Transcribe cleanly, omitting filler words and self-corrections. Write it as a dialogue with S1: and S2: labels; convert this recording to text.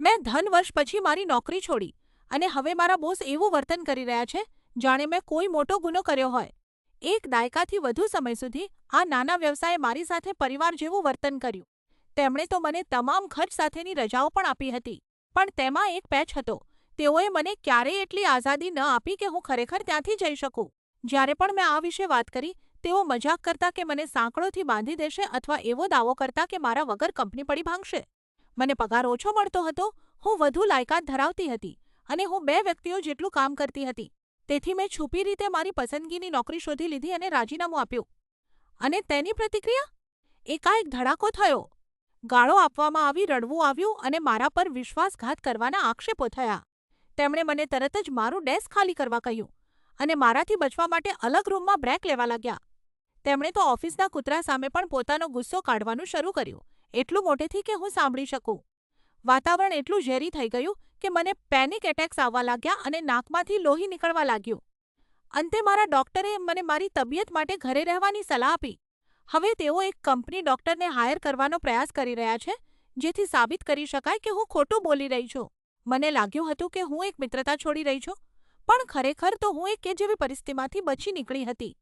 S1: મેં ધન વર્ષ પછી મારી નોકરી છોડી અને હવે મારા બોસ એવું વર્તન કરી રહ્યા છે, જાણે મેં કોઈ મોટો ગુનો કર્યો હોય. એક દાયકાથી વધુ સમય સુધી આ નાના વ્યવસાયે મારી સાથે પરિવાર જેવું વર્તન કર્યું. તેમણે તો મને તમામ ખર્ચ સાથેની રજાઓ પણ આપી હતી, પણ તેમાં એક પેચ હતો. તેઓએ મને ક્યારેય એટલી આઝાદી ન આપી કે હું ખરેખર ત્યાંથી જઈ શકું. જ્યારે પણ મેં આ વિશે વાત કરી, તેઓ મજાક કરતા કે મને સાંકળોથી બાંધી દેશે અથવા એવો દાવો કરતા કે મારા વગર કંપની પડી ભાંગશે. મને પગાર ઓછો મળતો હતો, હું વધુ લાયકાત ધરાવતી હતી અને હું બે વ્યક્તિઓ જેટલું કામ કરતી હતી. તેથી મેં છુપી રીતે મારી પસંદગીની નોકરી શોધી લીધી અને રાજીનામું આપ્યું. અને તેની પ્રતિક્રિયા? એકાએક ધડાકો થયો. ગાળો આપવામાં આવી, રડવું આવ્યું અને મારા પર વિશ્વાસઘાત કરવાના આક્ષેપો થયા. તેમણે મને તરત જ મારું ડેસ્ક ખાલી કરવા કહ્યું અને મારાથી બચવા માટે અલગ રૂમમાં બ્રેક લેવા લાગ્યા. તેમણે તો ઓફિસના કૂતરા સામે પણ પોતાનો ગુસ્સો કાઢવાનું શરૂ કર્યું, એટલું મોટેથી કે હું સાંભળી શકું. વાતાવરણ એટલું ઝેરી થઈ ગયું કે મને પેનિક એટેક્સ આવવા લાગ્યા અને નાકમાંથી લોહી નીકળવા લાગ્યું. અંતે મારા ડૉક્ટરે મને મારી તબિયત માટે ઘરે રહેવાની સલાહ આપી. હવે તેઓ એક કંપની ડૉક્ટરને હાયર કરવાનો પ્રયાસ કરી રહ્યા છે, જેથી સાબિત કરી શકાય કે હું ખોટું બોલી રહી છું. મને લાગ્યું હતું કે હું એક મિત્રતા છોડી રહી છું, પણ ખરેખર તો હું એક કે જેવી પરિસ્થિતિમાંથી બચી નીકળી હતી.